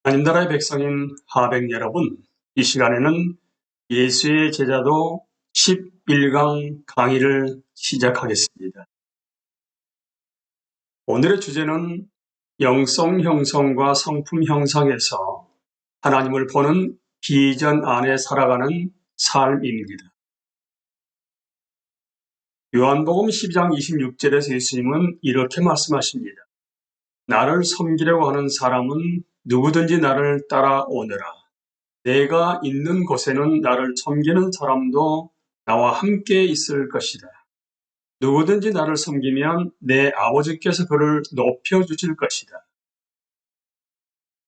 하나님 나라의 백성인 하백 여러분, 이 시간에는 예수의 제자도 11강 강의를 시작하겠습니다. 오늘의 주제는 영성 형성과 성품 형성에서 하나님을 보는 비전 안에 살아가는 삶입니다. 요한복음 12장 26절에서 예수님은 이렇게 말씀하십니다. 나를 섬기려고 하는 사람은 누구든지 나를 따라오느라. 내가 있는 곳에는 나를 섬기는 사람도 나와 함께 있을 것이다. 누구든지 나를 섬기면 내 아버지께서 그를 높여주실 것이다.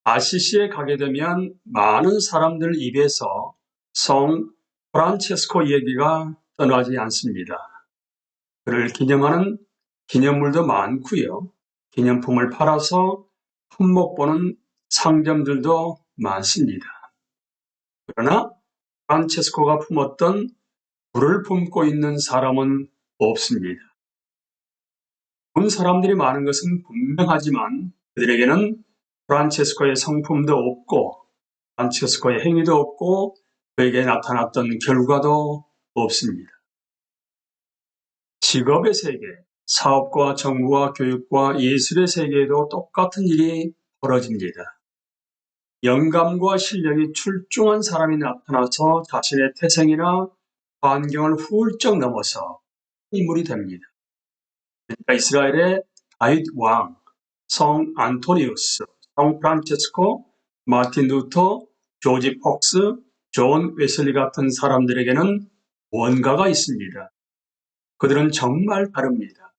아시시에 가게 되면 많은 사람들 입에서 성 프란체스코 얘기가 떠나지 않습니다. 그를 기념하는 기념물도 많고요. 기념품을 팔아서 품목 보는 상점들도 많습니다. 그러나 프란체스코가 품었던 불을 품고 있는 사람은 없습니다. 본 사람들이 많은 것은 분명하지만 그들에게는 프란체스코의 성품도 없고 프란체스코의 행위도 없고 그에게 나타났던 결과도 없습니다. 직업의 세계, 사업과 정부와 교육과 예술의 세계에도 똑같은 일이 벌어집니다. 영감과 실력이 출중한 사람이 나타나서 자신의 태생이나 환경을 훌쩍 넘어서 인물이 됩니다. 그러니까 이스라엘의 다윗 왕, 성 안토니우스, 성 프란체스코, 마틴 루터, 조지 폭스, 존 웨슬리 같은 사람들에게는 원가가 있습니다. 그들은 정말 다릅니다.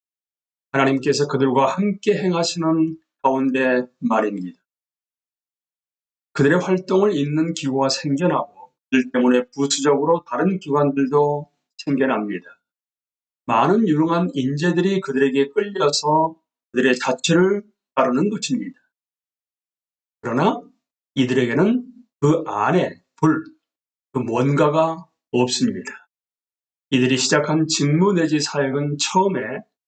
하나님께서 그들과 함께 행하시는 가운데 말입니다. 그들의 활동을 잇는 기구가 생겨나고 그들 때문에 부수적으로 다른 기관들도 생겨납니다. 많은 유능한 인재들이 그들에게 끌려서 그들의 자취를 따르는 것입니다. 그러나 이들에게는 그 안에 그 뭔가가 없습니다. 이들이 시작한 직무 내지 사역은 처음에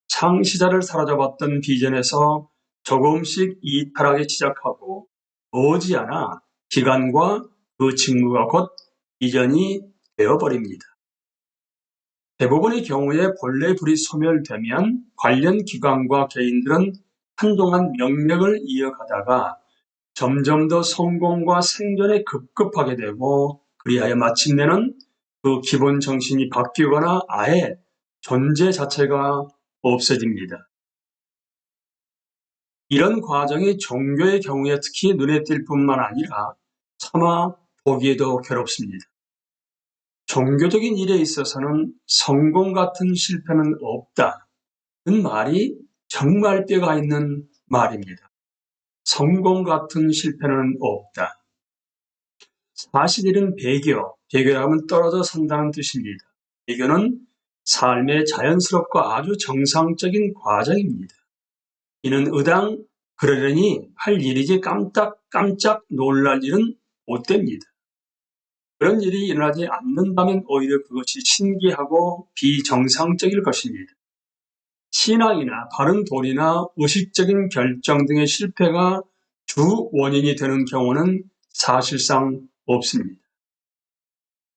창시자를 사로잡았던 비전에서 조금씩 이탈하기 시작하고 머지않아 기간과 그 직무가 곧 비전이 되어버립니다. 대부분의 경우에 본래 불이 소멸되면 관련 기관과 개인들은 한동안 명맥을 이어가다가 점점 더 성공과 생존에 급급하게 되고 그리하여 마침내는 그 기본 정신이 바뀌거나 아예 존재 자체가 없어집니다. 이런 과정이 종교의 경우에 특히 눈에 띌 뿐만 아니라 차마 보기에도 괴롭습니다. 종교적인 일에 있어서는 성공 같은 실패는 없다는 말이 정말 뼈가 있는 말입니다. 성공 같은 실패는 없다. 사실 배교라면 떨어져 산다는 뜻입니다. 배교는 삶의 자연스럽고 아주 정상적인 과정입니다. 이는 의당 그러려니 할 일이지 깜짝 놀랄 일은 못 됩니다. 그런 일이 일어나지 않는다면 오히려 그것이 신기하고 비정상적일 것입니다. 신앙이나 바른 돈이나 의식적인 결정 등의 실패가 주 원인이 되는 경우는 사실상 없습니다.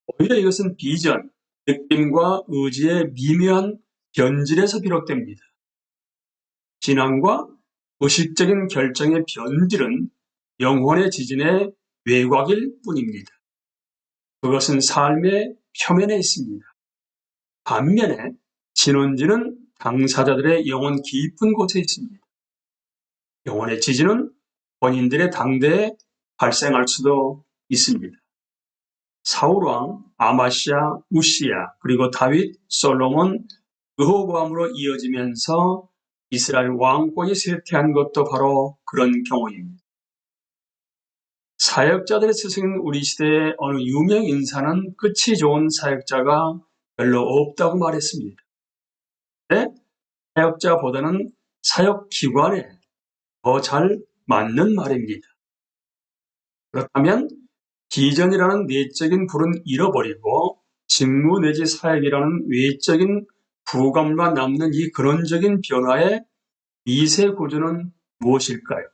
오히려 이것은 비전, 느낌과 의지의 미묘한 변질에서 비롯됩니다. 신앙과 의식적인 결정의 변질은 영혼의 지진의 외곽일 뿐입니다. 그것은 삶의 표면에 있습니다. 반면에 진원지는 당사자들의 영혼 깊은 곳에 있습니다. 영혼의 지진은 본인들의 당대에 발생할 수도 있습니다. 사울왕, 아마시아, 우시야, 그리고 다윗, 솔로몬, 르호보암으로 이어지면서 이스라엘 왕권이 쇠퇴한 것도 바로 그런 경우입니다. 사역자들의 스승인 우리 시대의 어느 유명 인사는 끝이 좋은 사역자가 별로 없다고 말했습니다. 그런데 사역자보다는 사역기관에 더 잘 맞는 말입니다. 그렇다면 비전이라는 내적인 불은 잃어버리고 직무 내지 사역이라는 외적인 부감만 남는 이 근원적인 변화의 미세 구조는 무엇일까요?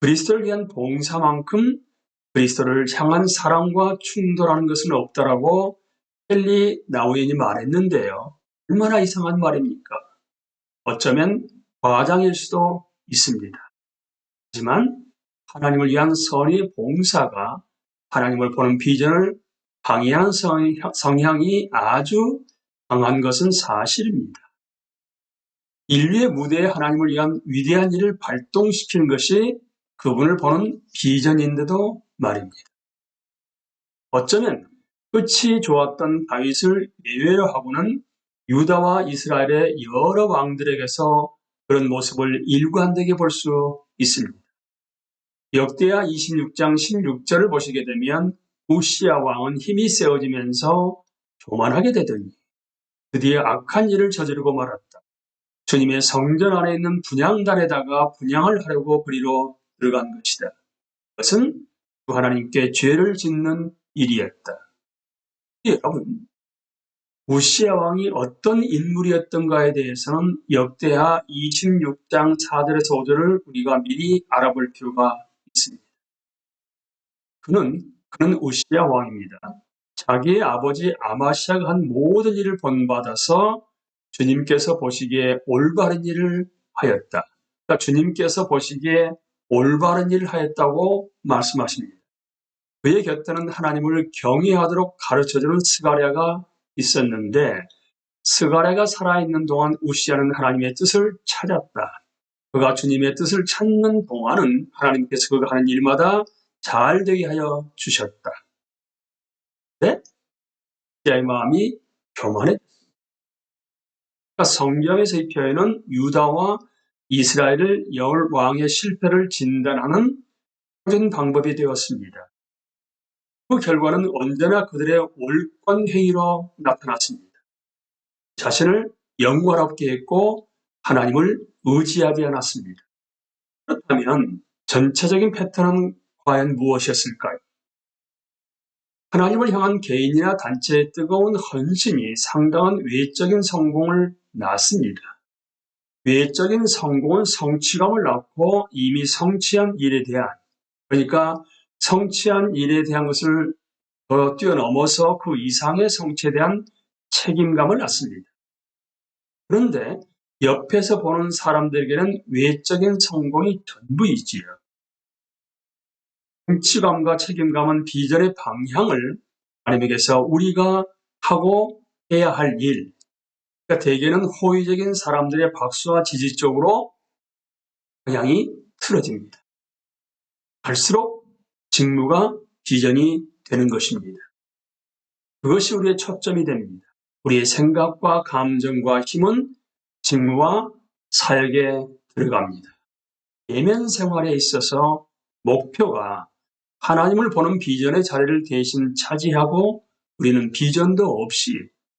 그리스도를 위한 봉사만큼 그리스도를 향한 사랑과 충돌하는 것은 없다라고 헨리 나우엔이 말했는데요. 얼마나 이상한 말입니까? 어쩌면 과장일 수도 있습니다. 하지만 하나님을 위한 선의 봉사가 하나님을 보는 비전을 방해하는 성향이 아주 강한 것은 사실입니다. 인류의 무대에 하나님을 위한 위대한 일을 발동시키는 것이 그분을 보는 비전인데도 말입니다. 어쩌면 끝이 좋았던 다윗을 예외로 하고는 유다와 이스라엘의 여러 왕들에게서 그런 모습을 일관되게 볼 수 있습니다. 역대하 26장 16절을 보시게 되면 우시야 왕은 힘이 세워지면서 교만하게 되더니 드디어 악한 일을 저지르고 말았다. 주님의 성전 안에 있는 분향단에다가 분향을 하려고 그리로 들어간 것이다. 그것은 주 하나님께 죄를 짓는 일이었다. 여러분, 우시야 왕이 어떤 인물이었던가에 대해서는 역대하 26장 4절에서 5절을 우리가 미리 알아볼 필요가 있습니다. 그는 우시야 왕입니다. 자기의 아버지 아마시아가 한 모든 일을 본받아서 주님께서 보시기에 올바른 일을 하였다. 그러니까 주님께서 보시기에 올바른 일을 하였다고 말씀하십니다. 그의 곁에는 하나님을 경외하도록 가르쳐주는 스가랴가 있었는데 스가랴가 살아있는 동안 우시야는 하나님의 뜻을 찾았다. 그가 주님의 뜻을 찾는 동안은 하나님께서 그가 하는 일마다 잘 되게 하여 주셨다. 네? 우시야의 마음이 교만했다. 성경에서 이 표현은 유다와 이스라엘을 열 왕의 실패를 진단하는 표준 방법이 되었습니다. 그 결과는 언제나 그들의 올권 행위로 나타났습니다. 자신을 영화롭게 했고 하나님을 의지하지 않았습니다. 그렇다면 전체적인 패턴은 과연 무엇이었을까요? 하나님을 향한 개인이나 단체의 뜨거운 헌신이 상당한 외적인 성공을 낳습니다. 외적인 성공은 성취감을 낳고 이미 성취한 일에 대한, 그러니까 성취한 일에 대한 것을 더 뛰어넘어서 그 이상의 성취에 대한 책임감을 낳습니다. 그런데 옆에서 보는 사람들에게는 외적인 성공이 전부이지요. 성취감과 책임감은 비전의 방향을 하나님에게서 우리가 하고 해야 할 일, 그러니까 대개는 호의적인 사람들의 박수와 지지 쪽으로 방향이 틀어집니다. 갈수록 직무가 비전이 되는 것입니다. 그것이 우리의 초점이 됩니다. 우리의 생각과 감정과 힘은 직무와 사역에 들어갑니다. 내면 생활에 있어서 목표가 하나님을 보는 비전의 자리를 대신 차지하고 우리는 비전도 없이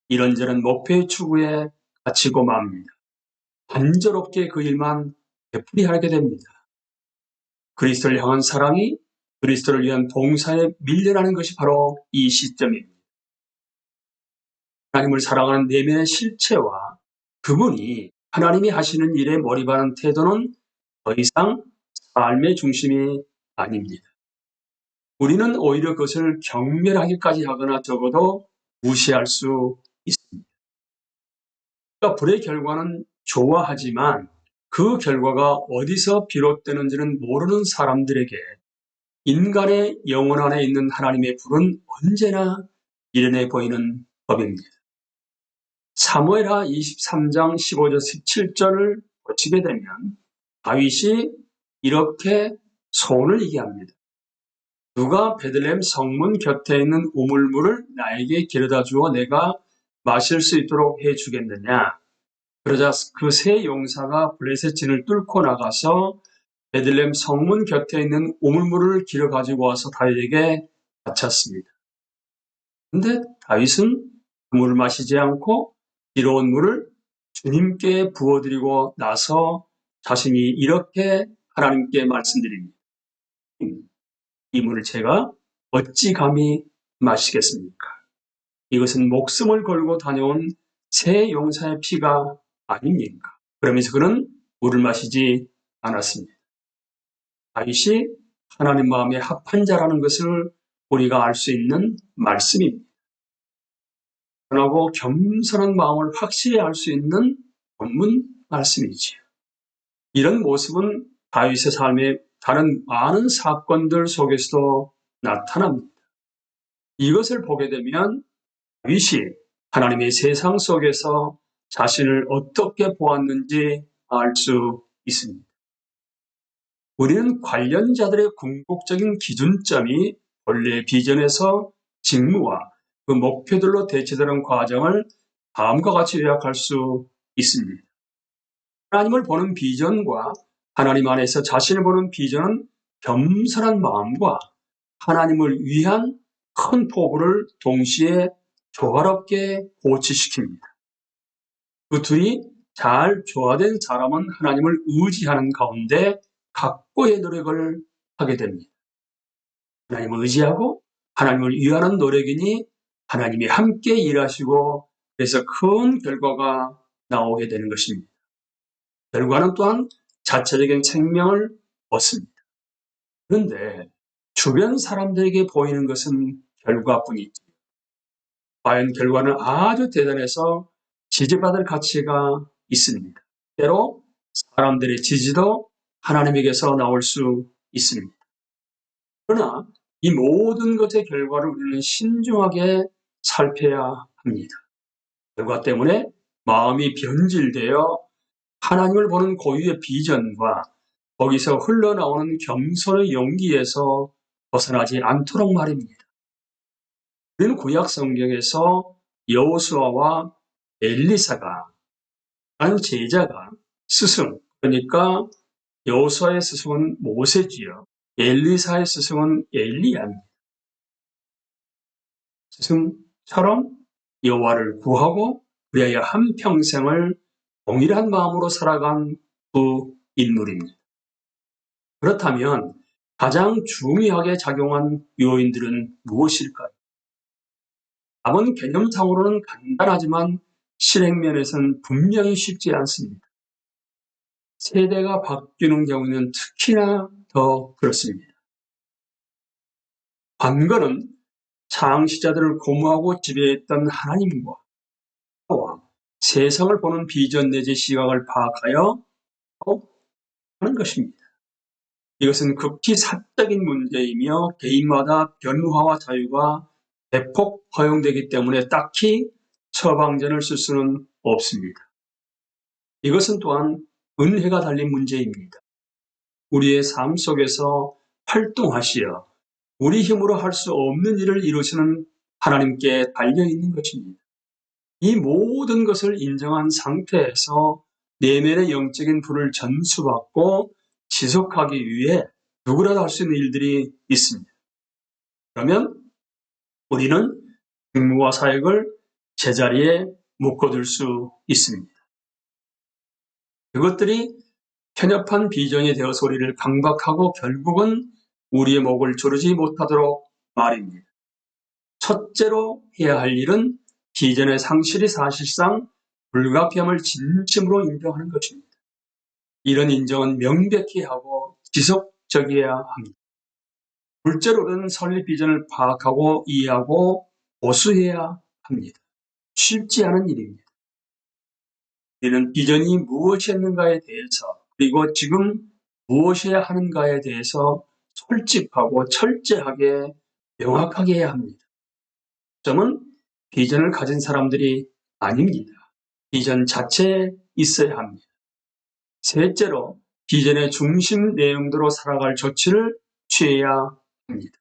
이런저런 목표의 추구에 갇히고 맙니다. 단조롭게 그 일만 되풀이하게 됩니다. 그리스도를 향한 사랑이 그리스도를 위한 봉사에 밀려나는 것이 바로 이 시점입니다. 하나님을 사랑하는 내면의 실체와 그분이 하나님이 하시는 일에 몰입하는 태도는 더 이상 삶의 중심이 아닙니다. 우리는 오히려 그것을 경멸하기까지 하거나 적어도 무시할 수 있습니다. 그러니까 불의 결과는 좋아하지만 그 결과가 어디서 비롯되는지는 모르는 사람들에게 인간의 영혼 안에 있는 하나님의 불은 언제나 미련해 보이는 법입니다. 사무엘하 23장 15절 17절을 거치게 되면 다윗이 이렇게 소원을 얘기합니다. 누가 베들레헴 성문 곁에 있는 우물물을 나에게 길어다 주어 내가 마실 수 있도록 해주겠느냐. 그러자 그 세 용사가 블레셋 진을 뚫고 나가서 베들레헴 성문 곁에 있는 우물물을 길어 가지고 와서 다윗에게 바쳤습니다. 그런데 다윗은 그 물을 마시지 않고 길어온 물을 주님께 부어드리고 나서 자신이 이렇게 하나님께 말씀드립니다. 이 물을 제가 어찌 감히 마시겠습니까? 이것은 목숨을 걸고 다녀온 세 용사의 피가 아닙니까? 그러면서 그는 물을 마시지 않았습니다. 다윗이 하나님 마음에 합한 자라는 것을 우리가 알 수 있는 말씀입니다. 하고 겸손한 마음을 확실히 알 수 있는 본문 말씀이지요. 이런 모습은 다윗의 삶의 다른 많은 사건들 속에서도 나타납니다. 이것을 보게 되면 다윗이 하나님의 세상 속에서 자신을 어떻게 보았는지 알 수 있습니다. 우리는 관련자들의 궁극적인 기준점이 본래 비전에서 직무와 그 목표들로 대치되는 과정을 다음과 같이 요약할 수 있습니다. 하나님을 보는 비전과 하나님 안에서 자신을 보는 비전은 겸손한 마음과 하나님을 위한 큰 포부를 동시에 조화롭게 고치시킵니다. 그 둘이 잘 조화된 사람은 하나님을 의지하는 가운데 각고의 노력을 하게 됩니다. 하나님을 의지하고 하나님을 위하는 노력이니 하나님이 함께 일하시고 그래서 큰 결과가 나오게 되는 것입니다. 결과는 또한 자체적인 생명을 얻습니다. 그런데 주변 사람들에게 보이는 것은 결과뿐이지 과연 결과는 아주 대단해서 지지받을 가치가 있습니다. 때로 사람들의 지지도 하나님에게서 나올 수 있습니다. 그러나 이 모든 것의 결과를 우리는 신중하게 살펴야 합니다. 결과 때문에 마음이 변질되어 하나님을 보는 고유의 비전과 거기서 흘러나오는 겸손의 용기에서 벗어나지 않도록 말입니다. 우리는 구약 성경에서 여호수아와 엘리사가 한 제자가 스승, 그러니까 여호수아의 스승은 모세지요. 엘리사의 스승은 엘리야입니다. 스승처럼 여호와를 구하고 그리하여 한평생을 동일한 마음으로 살아간 두 인물입니다. 그렇다면 가장 중요하게 작용한 요인들은 무엇일까요? 답은 개념상으로는 간단하지만 실행면에서는 분명히 쉽지 않습니다. 세대가 바뀌는 경우는 특히나 더 그렇습니다. 관건은 창시자들을 고무하고 지배했던 하나님과 세상을 보는 비전 내지 시각을 파악하여 하는 것입니다. 이것은 극히 사적인 문제이며 개인마다 변화와 자유가 대폭 허용되기 때문에 딱히 처방전을 쓸 수는 없습니다. 이것은 또한 은혜가 달린 문제입니다. 우리의 삶 속에서 활동하시어 우리 힘으로 할 수 없는 일을 이루시는 하나님께 달려있는 것입니다. 이 모든 것을 인정한 상태에서 내면의 영적인 불을 전수받고 지속하기 위해 누구라도 할 수 있는 일들이 있습니다. 그러면 우리는 직무와 사역을 제자리에 묶어둘 수 있습니다. 그것들이 편협한 비전이 되어서 우리를 강박하고 결국은 우리의 목을 조르지 못하도록 말입니다. 첫째로 해야 할 일은 비전의 상실이 사실상 불가피함을 진심으로 인정하는 것입니다. 이런 인정은 명백히 하고 지속적이어야 합니다. 둘째로는 설립 비전을 파악하고 이해하고 보수해야 합니다. 쉽지 않은 일입니다. 우리는 비전이 무엇이었는가에 대해서 그리고 지금 무엇이어야 하는가에 대해서 솔직하고 철저하게 명확하게 해야 합니다. 점은 비전을 가진 사람들이 아닙니다. 비전 자체에 있어야 합니다. 셋째로 비전의 중심 내용대로 살아갈 조치를 취해야 합니다.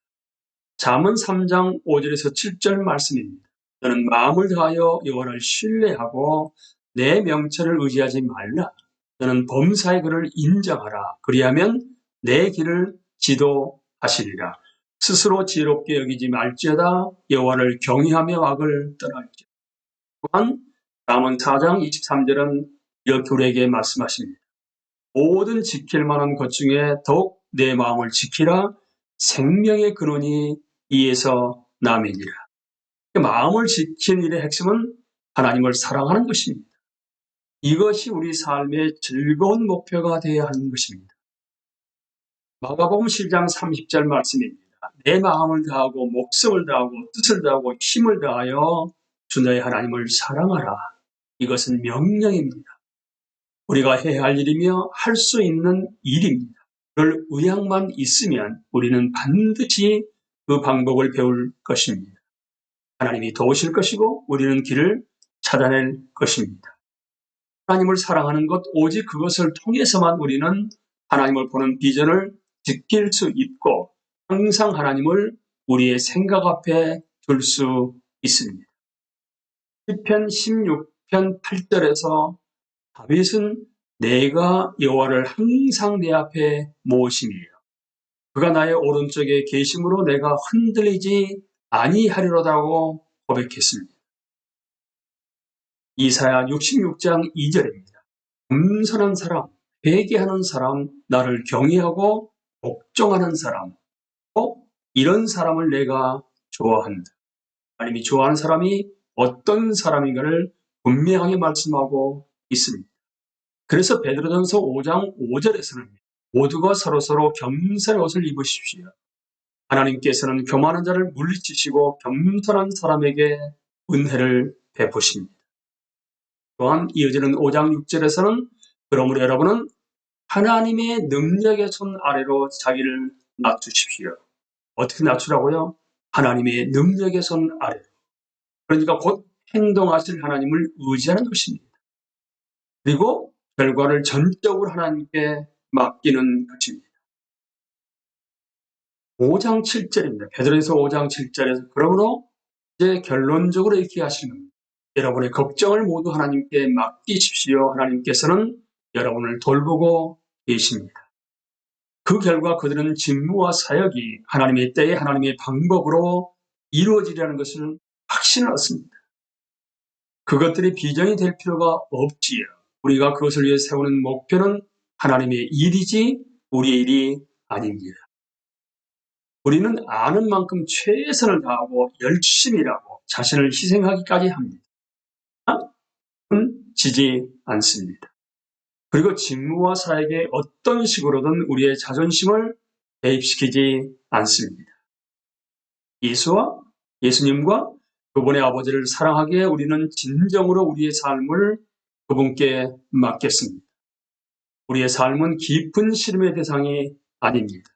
잠언 3장 5절에서 7절 말씀입니다. 너는 마음을 다하여 여호와를 신뢰하고 내 명철을 의지하지 말라. 너는 범사의 그를 인정하라. 그리하면 내 길을 지도하시리라. 스스로 지혜롭게 여기지 말지어다. 여호와를 경외하며 악을 떠날지어다. 또한 잠언 4장 23절은 이렇게 우리에게 말씀하십니다. 모든 지킬 만한 것 중에 더욱 내 마음을 지키라. 생명의 근원이 이에서 남이니라. 마음을 지키는 일의 핵심은 하나님을 사랑하는 것입니다. 이것이 우리 삶의 즐거운 목표가 되어야 하는 것입니다. 마가복음 10장 30절 말씀입니다. 내 마음을 다하고 목숨을 다하고 뜻을 다하고 힘을 다하여 주 너의 하나님을 사랑하라. 이것은 명령입니다. 우리가 해야 할 일이며 할 수 있는 일입니다. 그럴 의향만 있으면 우리는 반드시 그 방법을 배울 것입니다. 하나님이 도우실 것이고 우리는 길을 찾아낼 것입니다. 하나님을 사랑하는 것, 오직 그것을 통해서만 우리는 하나님을 보는 비전을 지킬 수 있고 항상 하나님을 우리의 생각 앞에 둘 수 있습니다. 시편 16편 8절에서 다윗은 내가 여호와를 항상 내 앞에 모심이에요. 그가 나의 오른쪽에 계심으로 내가 흔들리지 아니하리로다고 고백했습니다. 이사야 66장 2절입니다. 겸손한 사람, 회개하는 사람, 나를 경외하고 복종하는 사람, 이런 사람을 내가 좋아한다. 하나님이 좋아하는 사람이 어떤 사람인가를 분명하게 말씀하고 있습니다. 그래서 베드로전서 5장 5절에서는 모두가 서로서로 겸손의 옷을 입으십시오. 하나님께서는 교만한 자를 물리치시고 겸손한 사람에게 은혜를 베푸십니다. 또한 이어지는 5장 6절에서는 그러므로 여러분은 하나님의 능력의 손 아래로 자기를 낮추십시오. 어떻게 낮추라고요? 하나님의 능력의 손 아래로. 그러니까 곧 행동하실 하나님을 의지하는 것입니다. 그리고 결과를 전적으로 하나님께 맡기는 것입니다. 5장 7절입니다. 베드로전서 5장 7절에서 그러므로 이제 결론적으로 이렇게 하시는 겁니다. 여러분의 걱정을 모두 하나님께 맡기십시오. 하나님께서는 여러분을 돌보고 계십니다. 그 결과 그들은 직무와 사역이 하나님의 때에 하나님의 방법으로 이루어지려는 것을 확신을 얻습니다. 그것들이 비전이 될 필요가 없지요. 우리가 그것을 위해 세우는 목표는 하나님의 일이지 우리의 일이 아닙니다. 우리는 아는 만큼 최선을 다하고 열심히 일하고 자신을 희생하기까지 합니다. 지지 않습니다. 그리고 직무와 사역에 어떤 식으로든 우리의 자존심을 대입시키지 않습니다. 예수님과 그분의 아버지를 사랑하기에 우리는 진정으로 우리의 삶을 그분께 맡겼습니다. 우리의 삶은 깊은 시름의 대상이 아닙니다.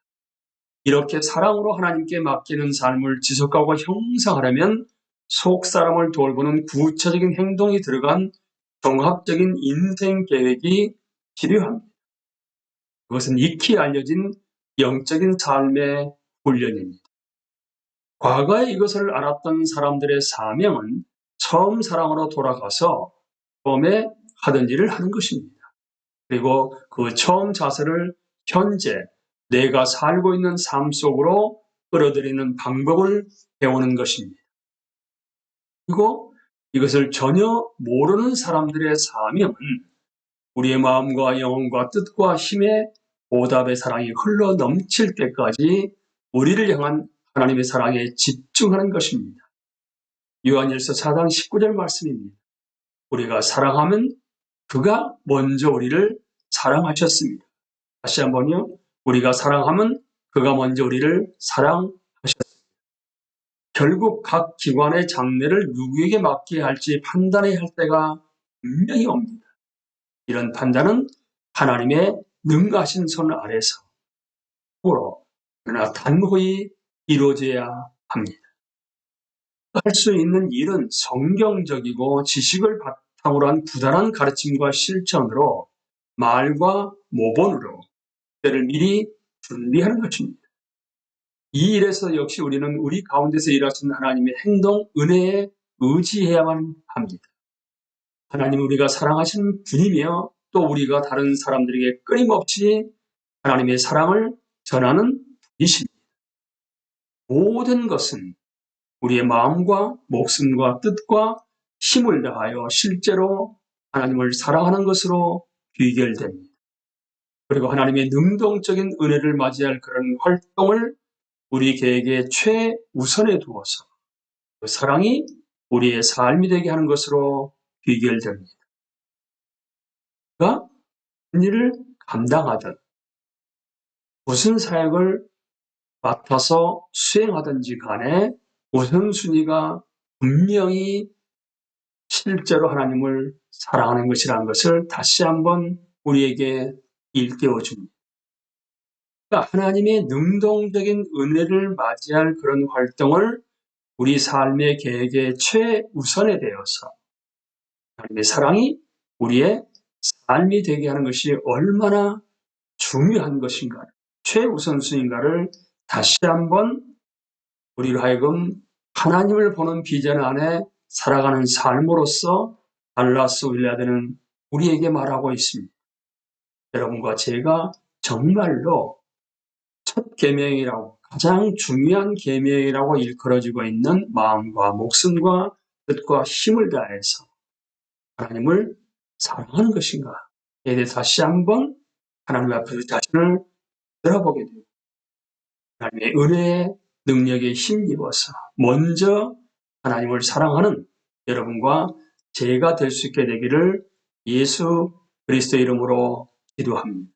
이렇게 사랑으로 하나님께 맡기는 삶을 지속하고 형성하려면 속 사람을 돌보는 구체적인 행동이 들어간 종합적인 인생 계획이 필요합니다. 그것은 익히 알려진 영적인 삶의 훈련입니다. 과거에 이것을 알았던 사람들의 사명은 처음 사랑으로 돌아가서 처음에 하던 일을 하는 것입니다. 그리고 그 처음 자세를 현재 내가 살고 있는 삶 속으로 끌어들이는 방법을 배우는 것입니다. 그리고 이것을 전혀 모르는 사람들의 사명은 우리의 마음과 영혼과 뜻과 힘에 보답의 사랑이 흘러 넘칠 때까지 우리를 향한 하나님의 사랑에 집중하는 것입니다. 요한일서 4장 19절 말씀입니다. 우리가 사랑하면 그가 먼저 우리를 사랑하셨습니다. 다시 한번요. 우리가 사랑하면 그가 먼저 우리를 사랑하셨습니다. 결국 각 기관의 장래를 누구에게 맡겨야 할지 판단해야 할 때가 분명히 옵니다. 이런 판단은 하나님의 능하신 손 아래서 그러나 단호히 이루어져야 합니다. 할 수 있는 일은 성경적이고 지식을 바탕으로 한 부단한 가르침과 실천으로 말과 모본으로 때를 미리 준비하는 것입니다. 이 일에서 역시 우리는 우리 가운데서 일하시는 하나님의 행동, 은혜에 의지해야만 합니다. 하나님은 우리가 사랑하시는 분이며 또 우리가 다른 사람들에게 끊임없이 하나님의 사랑을 전하는 분이십니다. 모든 것은 우리의 마음과 목숨과 뜻과 힘을 다하여 실제로 하나님을 사랑하는 것으로 귀결됩니다. 그리고 하나님의 능동적인 은혜를 맞이할 그런 활동을 우리 계획의 최우선에 두어서 그 사랑이 우리의 삶이 되게 하는 것으로 귀결됩니다. 그가 일을 감당하듯 무슨 사역을 맡아서 수행하든지 간에 우선순위가 분명히 실제로 하나님을 사랑하는 것이라는 것을 다시 한번 우리에게 일깨워 줍니다. 그러니까 하나님의 능동적인 은혜를 맞이할 그런 활동을 우리 삶의 계획의 최우선에 되어서 하나님의 사랑이 우리의 삶이 되게 하는 것이 얼마나 중요한 것인가, 최우선순위인가를 다시 한번 우리로 하여금 하나님을 보는 비전 안에 살아가는 삶으로서 달라스 윌라드는 우리에게 말하고 있습니다. 여러분과 제가 정말로 첫 계명이라고, 가장 중요한 계명이라고 일컬어지고 있는 마음과 목숨과 뜻과 힘을 다해서 하나님을 사랑하는 것인가에 대해서 다시 한번 하나님 앞에서 자신을 들어보게 됩니다. 하나님의 은혜의 능력에 힘입어서 먼저 하나님을 사랑하는 여러분과 제가 될 수 있게 되기를 예수 그리스도의 이름으로 기도합니다.